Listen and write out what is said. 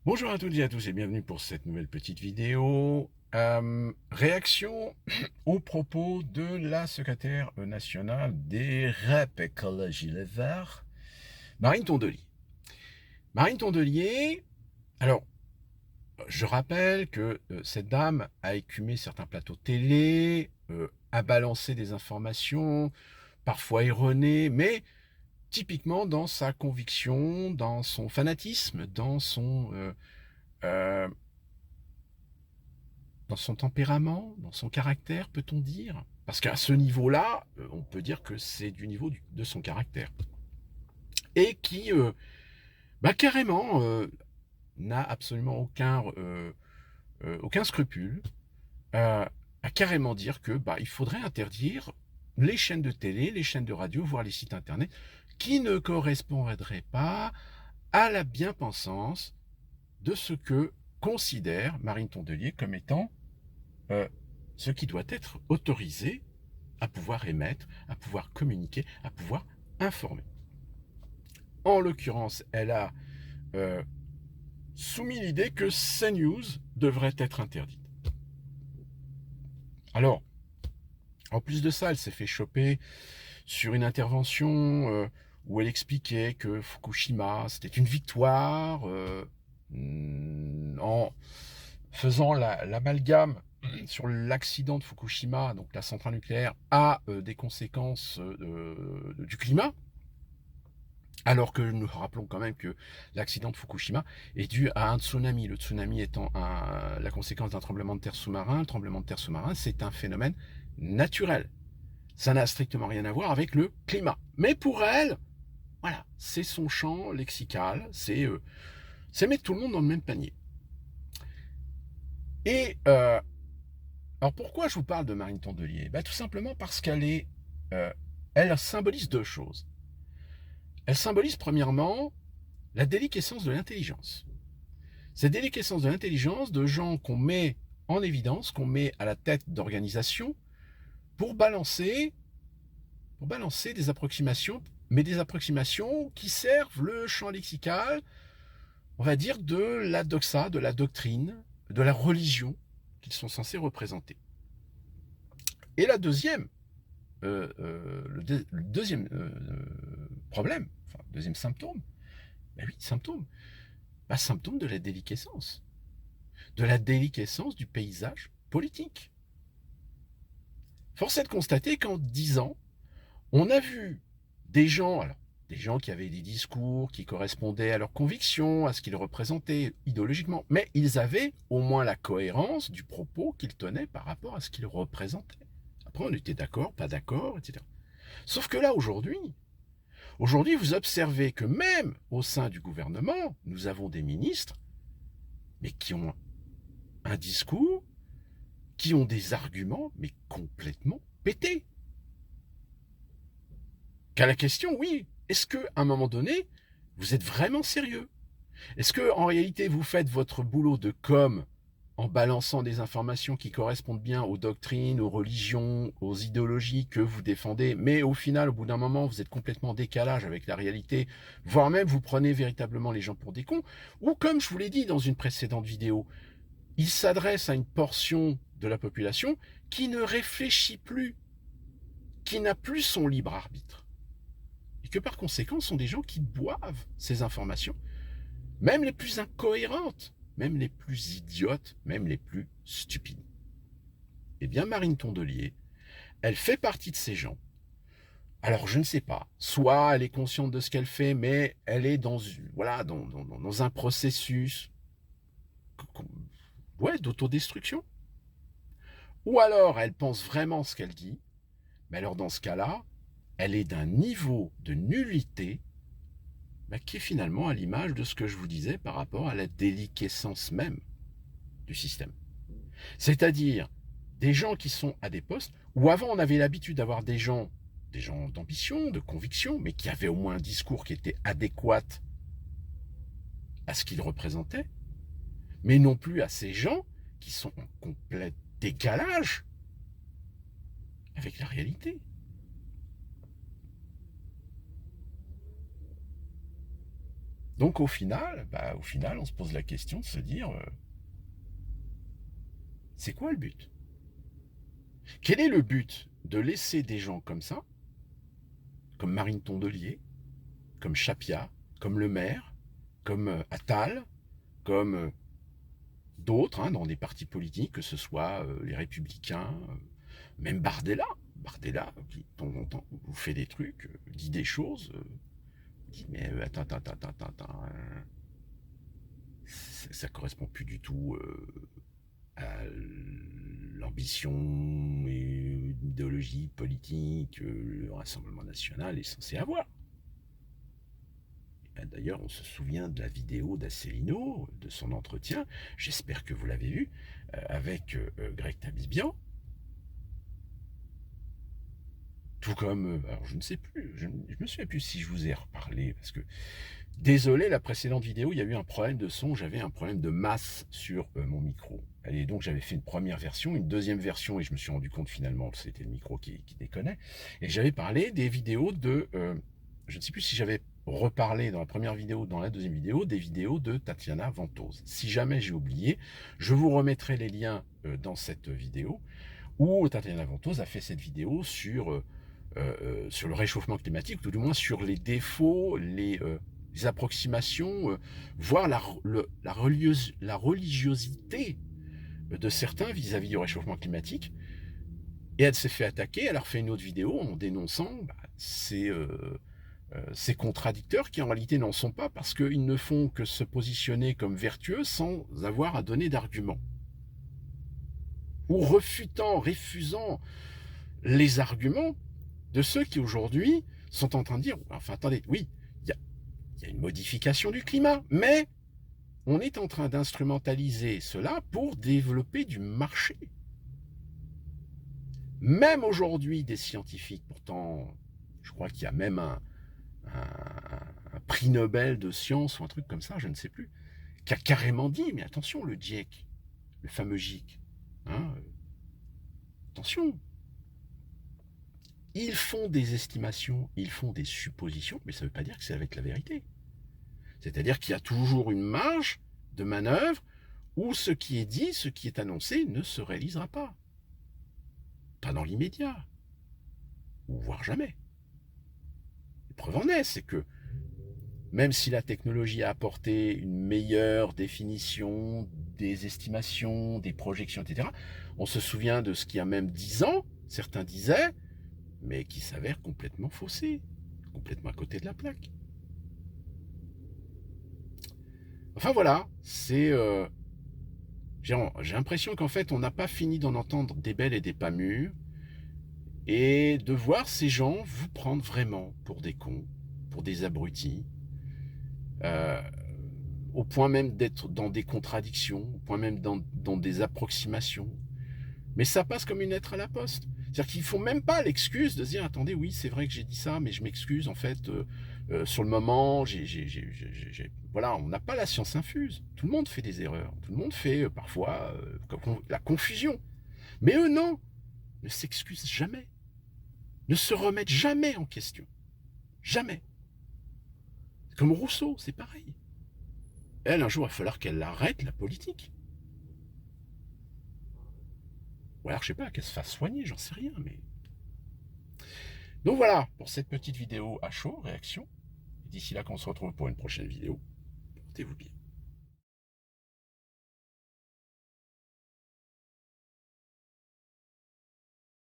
Bonjour à toutes et à tous et bienvenue pour cette nouvelle petite vidéo. Réaction aux propos de la secrétaire nationale des REP Écologie Les Verts, Marine Tondelier. Marine Tondelier, alors je rappelle que cette dame a écumé certains plateaux télé, a balancé des informations, parfois erronées, mais typiquement dans sa conviction, dans son fanatisme, euh, dans son tempérament, dans son caractère, peut-on dire? Parce qu'à ce niveau-là, on peut dire que c'est du niveau de son caractère. Et qui, carrément, n'a absolument aucun scrupule à carrément dire que il faudrait interdire les chaînes de télé, les chaînes de radio, voire les sites internet, qui ne correspondraient pas à la bien-pensance de ce que considère Marine Tondelier comme étant euh, ce qui doit être autorisé à pouvoir émettre, à pouvoir communiquer, à pouvoir informer. En l'occurrence, elle a euh, soumis l'idée que CNews devrait être interdite. Alors, en plus de ça, elle s'est fait choper sur une intervention où elle expliquait que Fukushima, c'était une victoire en faisant l'amalgame sur l'accident de Fukushima, donc la centrale nucléaire, a des conséquences du climat, alors que nous rappelons quand même que l'accident de Fukushima est dû à un tsunami, le tsunami étant la conséquence d'un tremblement de terre sous-marin. Le tremblement de terre sous-marin, c'est un phénomène naturel. Ça n'a strictement rien à voir avec le climat. Mais pour elle, voilà, c'est son champ lexical, c'est mettre tout le monde dans le même panier. Et alors pourquoi je vous parle de Marine Tondelier? Tout simplement parce elle symbolise deux choses. Elle symbolise premièrement la déliquescence de l'intelligence. Cette déliquescence de l'intelligence de gens qu'on met en évidence, qu'on met à la tête d'organisations pour balancer des approximations, mais des approximations qui servent le champ lexical, on va dire, de la doxa, de la doctrine, de la religion qu'ils sont censés représenter. Et la deuxième, le deuxième problème, enfin, deuxième symptôme, oui, symptôme de la déliquescence. De la déliquescence du paysage politique. Force est de constater qu'en 10 ans, on a vu des gens qui avaient des discours qui correspondaient à leurs convictions, à ce qu'ils représentaient idéologiquement, mais ils avaient au moins la cohérence du propos qu'ils tenaient par rapport à ce qu'ils représentaient. Après, on était d'accord, pas d'accord, etc. Sauf que là, aujourd'hui, vous observez que même au sein du gouvernement, nous avons des ministres, mais qui ont un discours, qui ont des arguments, mais complètement pétés. Qu'à la question, oui, est-ce qu'à un moment donné, vous êtes vraiment sérieux? Est-ce que en réalité, vous faites votre boulot de com en balançant des informations qui correspondent bien aux doctrines, aux religions, aux idéologies que vous défendez, mais au final, au bout d'un moment, vous êtes complètement en décalage avec la réalité, voire même vous prenez véritablement les gens pour des cons, ou comme je vous l'ai dit dans une précédente vidéo, il s'adresse à une portion de la population qui ne réfléchit plus, qui n'a plus son libre arbitre, et que par conséquent sont des gens qui boivent ces informations, même les plus incohérentes, même les plus idiotes, même les plus stupides. Eh bien, Marine Tondelier, elle fait partie de ces gens. Alors, je ne sais pas. Soit elle est consciente de ce qu'elle fait, mais elle est dans un processus d'autodestruction. Ou alors, elle pense vraiment ce qu'elle dit, mais alors dans ce cas-là, elle est d'un niveau de nullité qui est finalement à l'image de ce que je vous disais par rapport à la déliquescence même du système. C'est-à-dire des gens qui sont à des postes où avant on avait l'habitude d'avoir des gens d'ambition, de conviction, mais qui avaient au moins un discours qui était adéquat à ce qu'ils représentaient, mais non plus à ces gens qui sont en complet décalage avec la réalité. Donc au final, on se pose la question de se dire, c'est quoi le but? Quel est le but de laisser des gens comme ça, comme Marine Tondelier, comme Chapia, comme Le Maire, comme Attal, comme d'autres, hein, dans des partis politiques, que ce soit les Républicains, même Bardella, qui de temps en temps vous fait des trucs, dit des choses, dit mais attends, ça correspond plus du tout à l'ambition et l'idéologie politique, le Rassemblement national est censé avoir. D'ailleurs, on se souvient de la vidéo d'Asselineau, de son entretien, j'espère que vous l'avez vu, avec Greg Tabibian. Tout comme, alors je ne sais plus, je me souviens plus si je vous ai reparlé, parce que, désolé, la précédente vidéo, il y a eu un problème de son, j'avais un problème de masse sur mon micro. Et donc j'avais fait une première version, une deuxième version, et je me suis rendu compte finalement que c'était le micro qui déconnait. Et j'avais parlé des vidéos de, je ne sais plus si j'avais reparlé dans la première vidéo, dans la deuxième vidéo, des vidéos de Tatiana Ventose. Si jamais j'ai oublié, je vous remettrai les liens dans cette vidéo, où Tatiana Ventose a fait cette vidéo sur le réchauffement climatique, ou tout du moins sur les défauts, les approximations, voire la religiosité de certains vis-à-vis du réchauffement climatique. Et elle s'est fait attaquer, elle a refait une autre vidéo en dénonçant ces contradicteurs qui en réalité n'en sont pas, parce qu'ils ne font que se positionner comme vertueux sans avoir à donner d'arguments. Ou refusant les arguments de ceux qui aujourd'hui sont en train de dire, enfin attendez, oui, il y a une modification du climat, mais on est en train d'instrumentaliser cela pour développer du marché. Même aujourd'hui, des scientifiques, pourtant, je crois qu'il y a même un prix Nobel de sciences ou un truc comme ça, je ne sais plus, qui a carrément dit, mais attention, le GIEC, le fameux GIEC, hein, attention, ils font des estimations, ils font des suppositions, mais ça ne veut pas dire que c'est avec la vérité. C'est-à-dire qu'il y a toujours une marge de manœuvre où ce qui est dit, ce qui est annoncé ne se réalisera pas. Pas dans l'immédiat, ou voire jamais. La preuve en est, c'est que même si la technologie a apporté une meilleure définition des estimations, des projections, etc., on se souvient de ce qu'il y a même 10 ans, certains disaient, mais qui s'avère complètement faussé, complètement à côté de la plaque. Enfin voilà, c'est... j'ai l'impression qu'en fait, on n'a pas fini d'en entendre des belles et des pas mûres, et de voir ces gens vous prendre vraiment pour des cons, pour des abrutis, au point même d'être dans des contradictions, au point même dans des approximations. Mais ça passe comme une lettre à la poste. C'est-à-dire qu'ils ne font même pas l'excuse de se dire, attendez, oui, c'est vrai que j'ai dit ça, mais je m'excuse, en fait, sur le moment, voilà, on n'a pas la science infuse. Tout le monde fait des erreurs. Tout le monde fait parfois la confusion. Mais eux, non, ne s'excusent jamais. Ne se remettent jamais en question. Jamais. Comme Rousseau, c'est pareil. Elle, un jour, il va falloir qu'elle arrête la politique. Ou alors, je sais pas, qu'elle se fasse soigner, j'en sais rien, mais... Donc voilà, pour cette petite vidéo à chaud, réaction. D'ici là, qu'on se retrouve pour une prochaine vidéo. Portez-vous bien.